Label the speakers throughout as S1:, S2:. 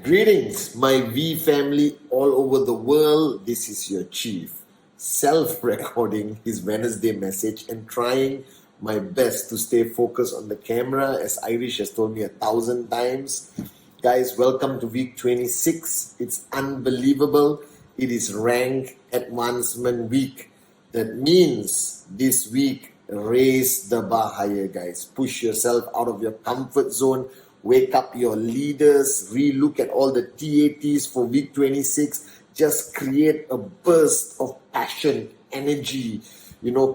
S1: Greetings, my V family all over the world. This is your chief, self-recording his Wednesday message and trying my best to stay focused on the camera, as Irish has told me 1,000 times. Guys, welcome to week 26. It's unbelievable. It is rank advancement week. That means this week, raise the bar higher, guys. Push yourself out of your comfort zone. Wake up your leaders, re-look at all the TATs for week 26. Just create a burst of passion, energy,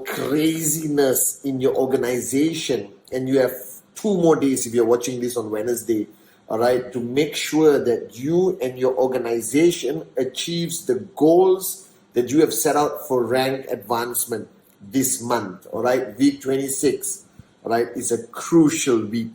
S1: craziness in your organization. And you have 2 more days if you're watching this on Wednesday, all right, to make sure that you and your organization achieves the goals that you have set out for rank advancement this month, all right? Week 26, all right, is a crucial week.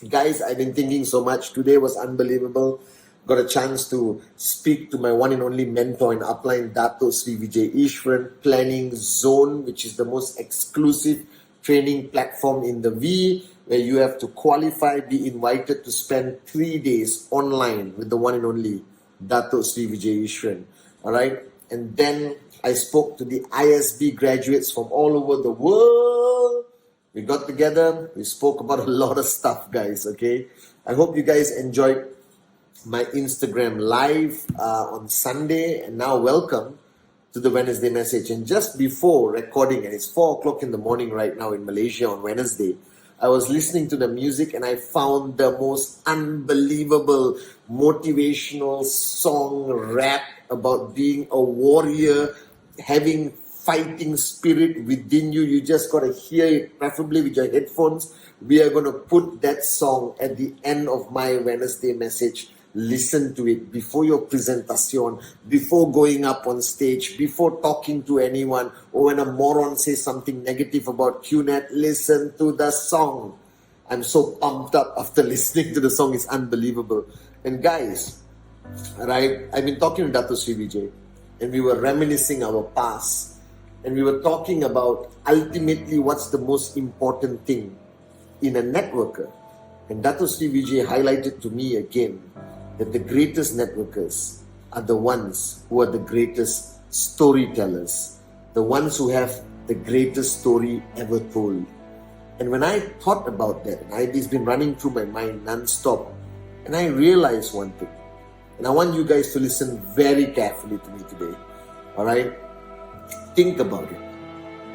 S1: Guys, I've been thinking so much. Today was unbelievable. Got a chance to speak to my one and only mentor in upline, Dato Sri Vijay Ishwaran Planning Zone, which is the most exclusive training platform in the V, where you have to qualify, be invited to spend 3 days online with the one and only Dato Sri Vijay Ishwaran. All right. And then I spoke to the ISB graduates from all over the world. We got together, we spoke about a lot of stuff, guys, okay? I hope you guys enjoyed my Instagram live on Sunday, and now welcome to the Wednesday message. And just before recording, and it's 4 o'clock in the morning right now in Malaysia on Wednesday, I was listening to the music and I found the most unbelievable motivational song rap about being a warrior, having fighting spirit within you. You just got to hear it, preferably with your headphones. We are going to put that song at the end of my Wednesday message. Listen to it before your presentation, before going up on stage, before talking to anyone, or when a moron says something negative about QNet. Listen to the song. I'm so pumped up after listening to the song. It's unbelievable. And guys, right, I've been talking to Dato Sri Vijay, and we were reminiscing our past. And we were talking about ultimately what's the most important thing in a networker. And Dato Sri Vijay highlighted to me again that the greatest networkers are the ones who are the greatest storytellers, the ones who have the greatest story ever told. And when I thought about that, and it's been running through my mind non-stop, and I realized one thing. And I want you guys to listen very carefully to me today, all right? Think about it.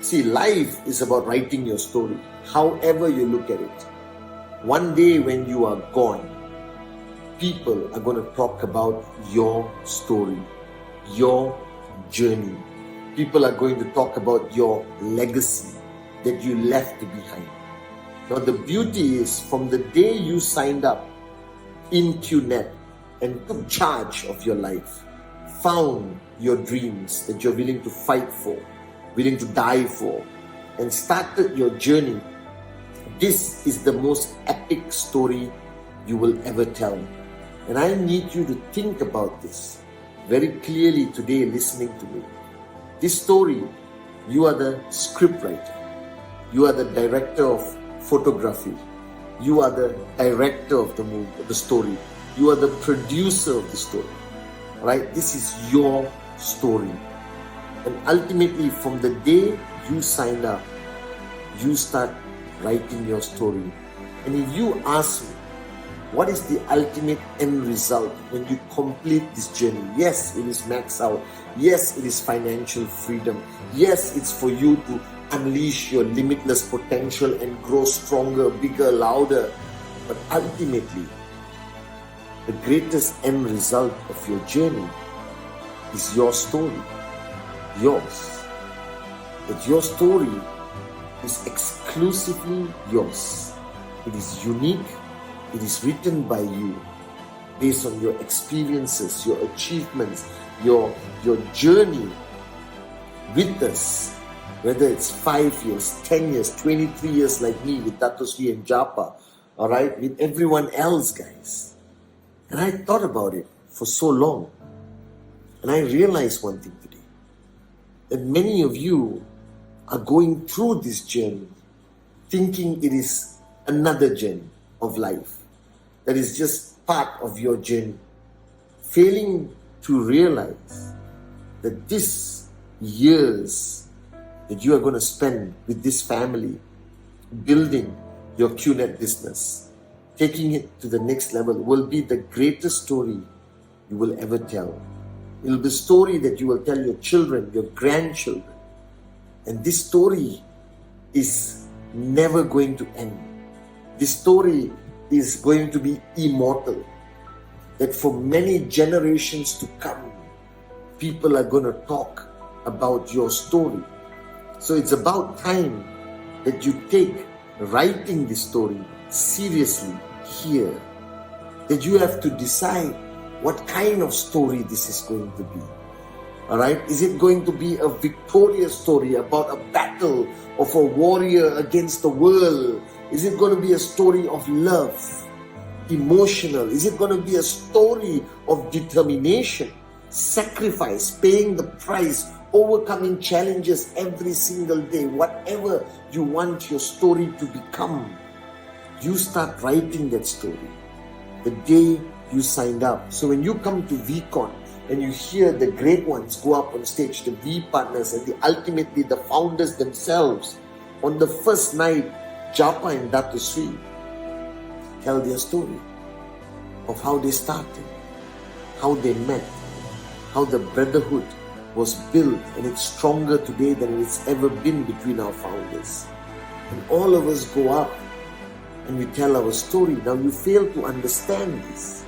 S1: See, life is about writing your story, however you look at it. One day when you are gone, people are going to talk about your story, your journey. People are going to talk about your legacy that you left behind. Now, the beauty is, from the day you signed up in QNet and took charge of your life, found your dreams that you're willing to fight for, willing to die for, and started your journey, this is the most epic story you will ever tell. And I need you to think about this very clearly today, listening to me. This story, you are the scriptwriter, you are the director of photography, you are the director of the movie, the story, you are the producer of the story. Right? This is your story. And ultimately, from the day you sign up, you start writing your story. And if you ask me, what is the ultimate end result when you complete this journey? Yes, it is max out. Yes, it is financial freedom. Yes, it's for you to unleash your limitless potential and grow stronger, bigger, louder. But ultimately, the greatest end result of your journey is your story. Yours. That your story is exclusively yours. It is unique. It is written by you based on your experiences, your achievements, your journey with us. Whether it's 5 years, 10 years, 23 years like me with Dato Sri and Japa, all right, with everyone else, guys. And I thought about it for so long. And I realized one thing today, that many of you are going through this journey thinking it is another journey of life that is just part of your journey, failing to realize that this years that you are going to spend with this family, building your QNet business, taking it to the next level, will be the greatest story you will ever tell. It will be a story that you will tell your children, your grandchildren. And this story is never going to end. This story is going to be immortal. That for many generations to come, people are going to talk about your story. So it's about time that you take writing this story seriously here. That you have to decide what kind of story this is going to be. Alright? Is it going to be a victorious story about a battle of a warrior against the world? Is it going to be a story of love, emotional? Is it going to be a story of determination, sacrifice, paying the price, overcoming challenges every single day? Whatever you want your story to become, you start writing that story the day you signed up. So when you come to VCon and you hear the great ones go up on stage, the V partners and ultimately the founders themselves, on the first night, Japa and Dato Sri tell their story of how they started, how they met, how the brotherhood was built, and it's stronger today than it's ever been between our founders. And all of us go up and we tell our story. Now you fail to understand this,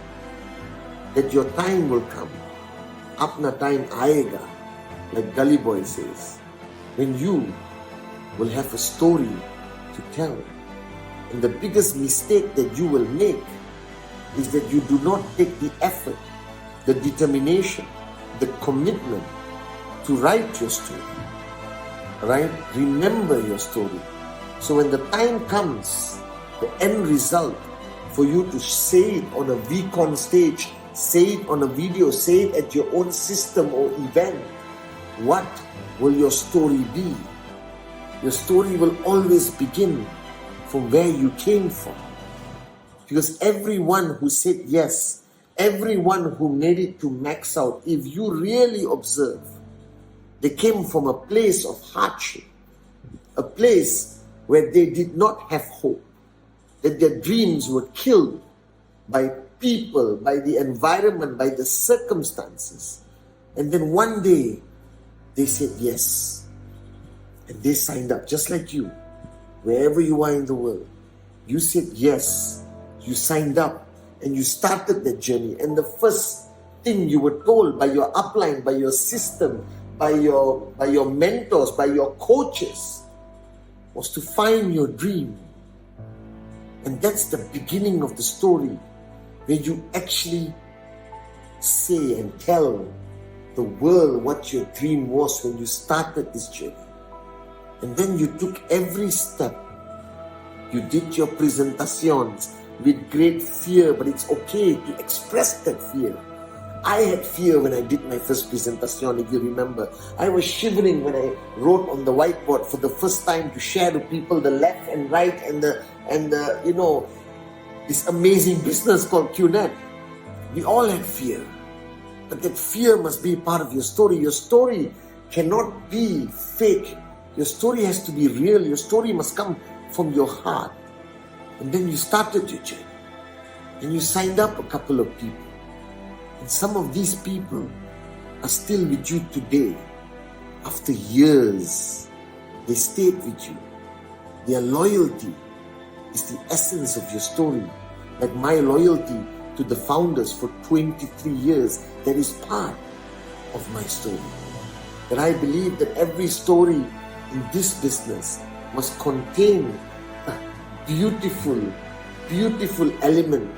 S1: that your time will come. Apna time aayega, like Gully Boy says, when you will have a story to tell. And the biggest mistake that you will make is that you do not take the effort, the determination, the commitment to write your story. Right? Remember your story. So when the time comes, the end result for you to say it on a VCon stage, say it on a video, say it at your own system or event, what will your story be? Your story will always begin from where you came from. Because everyone who said yes, everyone who made it to max out, if you really observe, they came from a place of hardship, a place where they did not have hope, that their dreams were killed by people, by the environment, by the circumstances. And then one day, they said yes. And they signed up, just like you, wherever you are in the world. You said yes, you signed up, and you started that journey. And the first thing you were told by your upline, by your system, by your mentors, by your coaches, was to find your dream. And that's the beginning of the story, where you actually say and tell the world what your dream was when you started this journey. And then you took every step. You did your presentations with great fear, but it's okay to express that fear. I had fear when I did my first presentation, if you remember. I was shivering when I wrote on the whiteboard for the first time to share to people the left and right and the this amazing business called QNet. We all had fear. But that fear must be part of your story. Your story cannot be fake. Your story has to be real. Your story must come from your heart. And then you started your journey. And you signed up a couple of people. And some of these people are still with you today. After years, they stayed with you. Their loyalty is the essence of your story. Like my loyalty to the founders for 23 years, that is part of my story. That I believe that every story in this business must contain a beautiful, beautiful element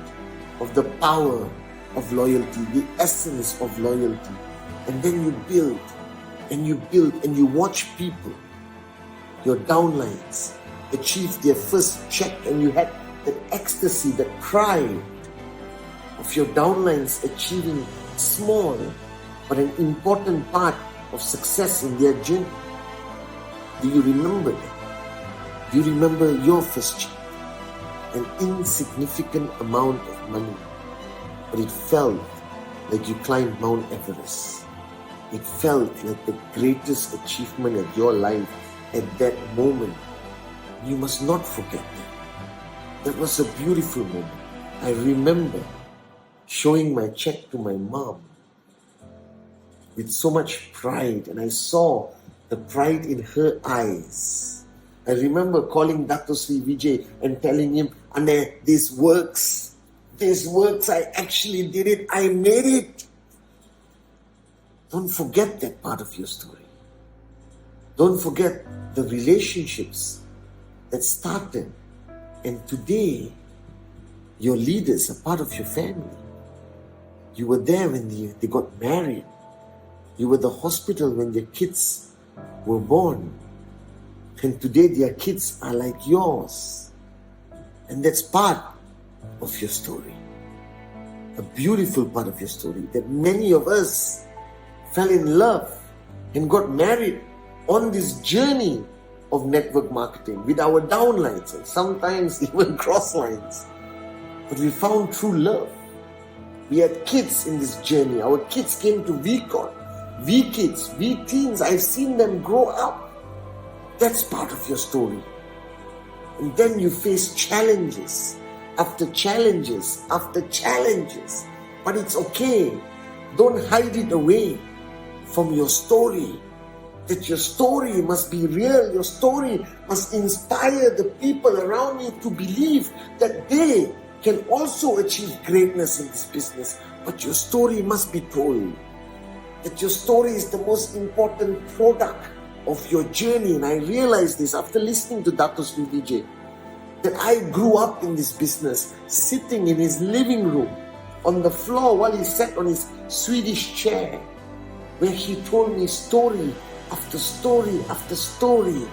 S1: of the power of loyalty, the essence of loyalty. And then you build, and you build, and you watch people, your downlines, achieve their first check, and you had that ecstasy, that pride of your downlines achieving small but an important part of success in their journey. Do you remember that? Do you remember your first check? An insignificant amount of money, but it felt like you climbed Mount Everest. It felt like the greatest achievement of your life at that moment. You must not forget that. That was a beautiful moment. I remember showing my check to my mom with so much pride, and I saw the pride in her eyes. I remember calling Dato Sri Vijay and telling him, "Anne, this works. This works. I actually did it. I made it." Don't forget that part of your story. Don't forget the relationships that started. And today, your leaders are part of your family. You were there when they got married. You were at the hospital when their kids were born. And today their kids are like yours. And that's part of your story. A beautiful part of your story, that many of us fell in love and got married on this journey of network marketing with our downlines and sometimes even cross lines. But we found true love. We had kids in this journey. Our kids came to VCon, V-Kids, V-Teens. I've seen them grow up. That's part of your story. And then you face challenges after challenges after challenges. But it's okay. Don't hide it away from your story. That your story must be real. Your story must inspire the people around you to believe that they can also achieve greatness in this business. But your story must be told. That your story is the most important product of your journey. And I realized this after listening to Dato Sri Vijay, that I grew up in this business, sitting in his living room on the floor while he sat on his Swedish chair, where he told me story after story after story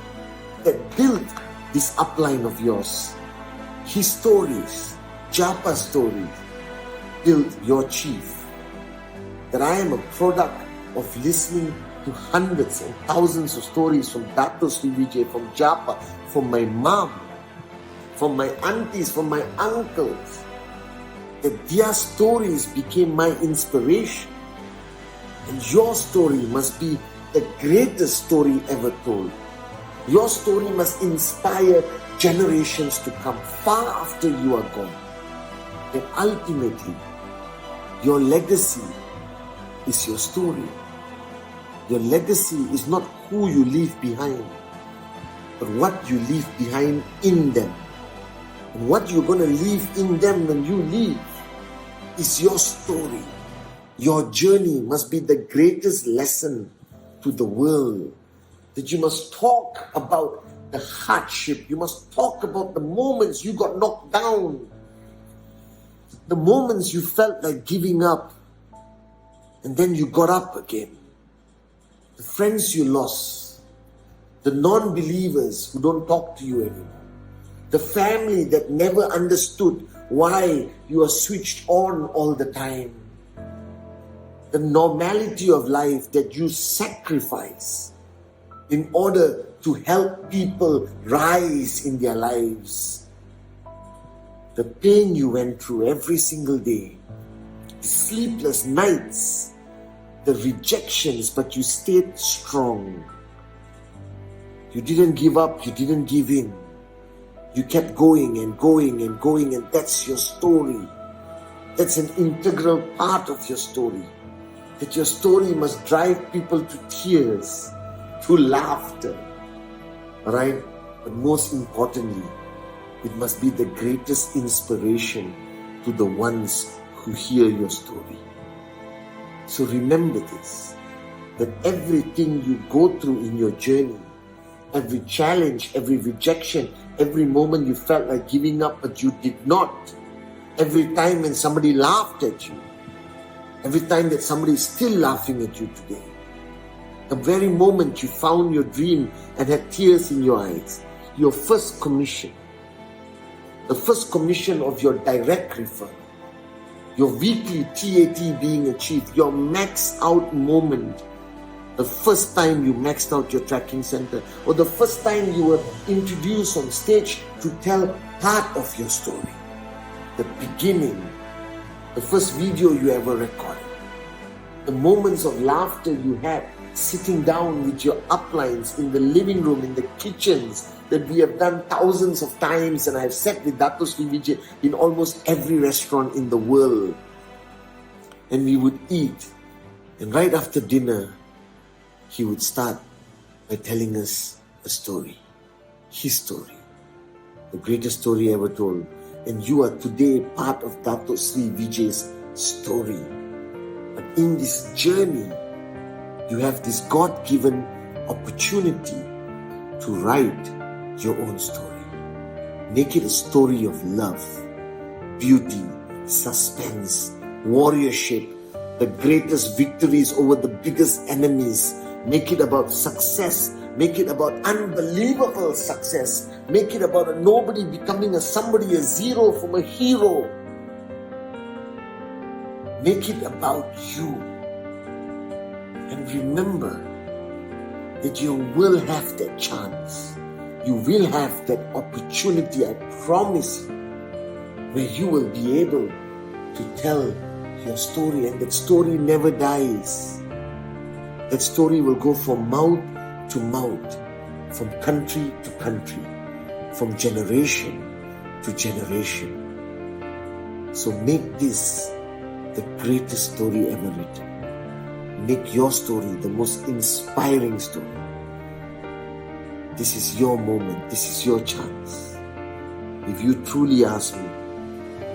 S1: that built this upline of yours. His stories, Japa's stories, built your chief. That I am a product of listening to hundreds and thousands of stories from Dato Sri Vijay, from Japa, from my mom, from my aunties, from my uncles. That their stories became my inspiration. And your story must be the greatest story ever told. Your story must inspire generations to come far after you are gone. And ultimately, your legacy is your story. Your legacy is not who you leave behind, but what you leave behind in them. And what you're going to leave in them when you leave is your story. Your journey must be the greatest lesson to the world. That you must talk about the hardship. You must talk about the moments you got knocked down. The moments you felt like giving up. And then you got up again. The friends you lost. The non-believers who don't talk to you anymore. The family that never understood why you are switched on all the time. The normality of life that you sacrifice in order to help people rise in their lives. The pain you went through every single day. Sleepless nights. The rejections, but you stayed strong. You didn't give up, you didn't give in. You kept going and going and going, and that's your story. That's an integral part of your story. That your story must drive people to tears, to laughter. Alright? But most importantly, it must be the greatest inspiration to the ones who hear your story. So remember this, that everything you go through in your journey, every challenge, every rejection, every moment you felt like giving up but you did not, every time when somebody laughed at you, every time that somebody is still laughing at you today, the very moment you found your dream and had tears in your eyes, your first commission, the first commission of your direct referral, your weekly TAT being achieved, your max out moment, the first time you maxed out your tracking center, or the first time you were introduced on stage to tell part of your story, the beginning, the first video you ever recorded, the moments of laughter you had sitting down with your uplines in the living room, in the kitchens that we have done thousands of times, and I have sat with Dato Sri Vijay in almost every restaurant in the world. And we would eat, and right after dinner, he would start by telling us a story, his story, the greatest story ever told. And you are today part of Dato Sri Vijay's story. But in this journey, you have this God-given opportunity to write your own story. Make it a story of love, beauty, suspense, warriorship, the greatest victories over the biggest enemies. Make it about success. Make it about unbelievable success. Make it about a nobody becoming a somebody, a zero from a hero. Make it about you. And remember that you will have that chance. You will have that opportunity, I promise you, where you will be able to tell your story, and that story never dies. That story will go from mouth to mouth, from country to country, from generation to generation. So make this the greatest story ever written. Make your story the most inspiring story. This is your moment. This is your chance. If you truly ask me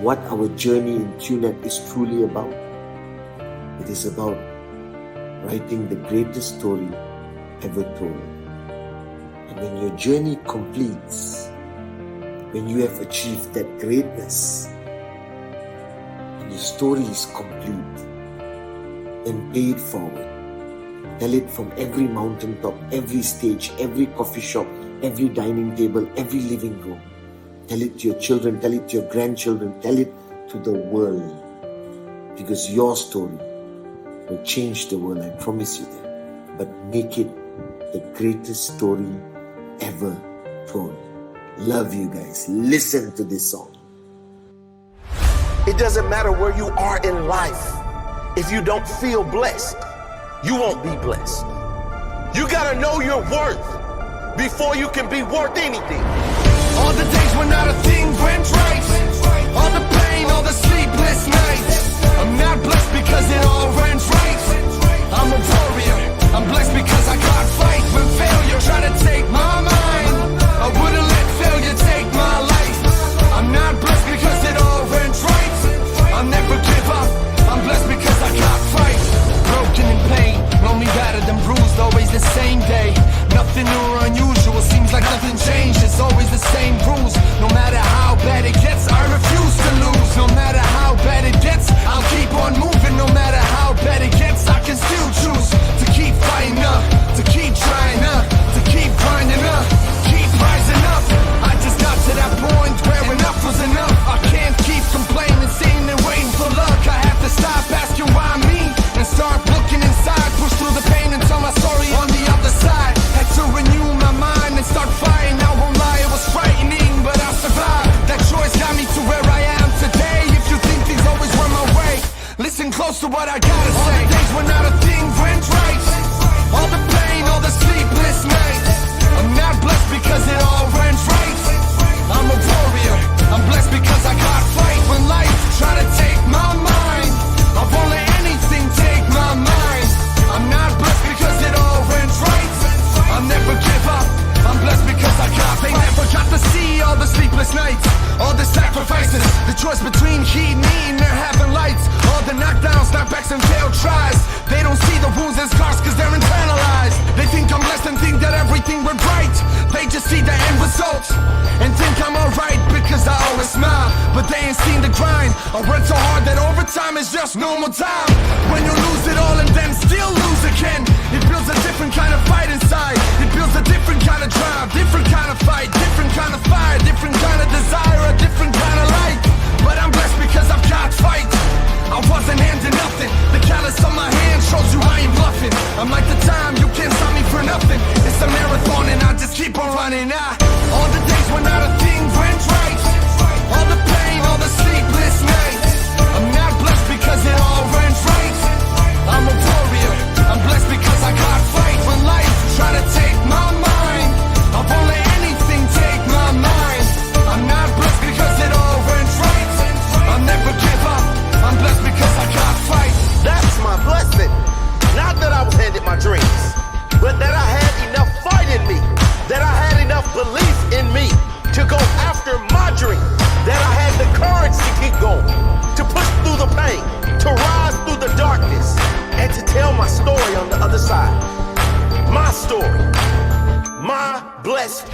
S1: what our journey in QNET is truly about, it is about writing the greatest story ever told. And when your journey completes, when you have achieved that greatness, and your story is complete, then pay it forward. Tell it from every mountaintop, every stage, every coffee shop, every dining table, every living room. Tell it to your children, tell it to your grandchildren, tell it to the world. Because your story will change the world, I promise you that. But make it the greatest story ever told. Love you guys. Listen to this song.
S2: It doesn't matter where you are in life. If you don't feel blessed, you won't be blessed. You gotta know your worth before you can be worth anything.
S3: All the days when not a thing went right, all the pain, all the sleepless nights. I'm not blessed because it all went right. I'm a warrior, I'm blessed because I can't fight. When failure tried to take my mind, I wouldn't let failure take my life. I'm not blessed because it all went right. I'll never give up, I'm blessed because I can't fight. Broken in pain, lonely, battered and bruised, always the same day. Nothing new or unusual, seems like nothing changed. It's always the same rules. No matter how bad it gets, I refuse to lose. No matter how bad it gets, I'll keep on moving. No matter how bad it gets, I can still choose to keep fighting up, to keep trying up, to keep grinding up, keep rising up. I just got to that point where enough was enough. I can't keep complaining, sitting and waiting for luck. I have to stop asking why me and start looking inside. Push through the pain and tell my story on the other side. Had to renew my mind and start fighting. I won't lie, it was frightening, but I survived. That choice got me to where I am today. If you think things always went my way, listen close to what I gotta say. All the days when not a thing went right, all the pain, all the sleepless nights. I'm not blessed because it all went right. I'm a warrior, I'm blessed because I can't fight. When life try to take my mind, I won't let anything take my mind. I'm not blessed because it all went right. I'll never give up, I'm blessed because I got. They never got to see all the sleepless nights, all the sacrifices, the choice between heat, need, or having lights. All the knockdowns, knockbacks, and failed tries. They don't see the wounds and scars cause they're internalized. They think I'm blessed and think that everything went right. just see the end results and think I'm alright because I always smile. But they ain't seen the grind. I work so hard that overtime is just normal time. When you lose it all and then still lose again, it builds a different kind of fight inside. It builds a different kind of drive, different kind of fight, different kind of fire, different kind of desire, a different kind of light. But I'm blessed because I've got fight. I wasn't handing nothing. The callus on my hand shows you I ain't bluffing. I'm like the time, you can't stop me for nothing. It's a marathon and I just keep on running. All the days when not a thing went right, all the pain, all the sleepless nights. I'm not blessed because it all went right. I'm a warrior, I'm blessed because I got fight. When life try to take my mind, I won't let anything take my mind. I'm not blessed because it all went right. I'll never give up, I'm blessed because I got fight.
S2: That's my blessing. Not that I was handed my dreams, but that I had enough fight in me, that I had enough belief in me to go after my dream, that I had the courage to keep going, to push through the pain, to rise through the darkness, and to tell my story on the other side. My story, my blessed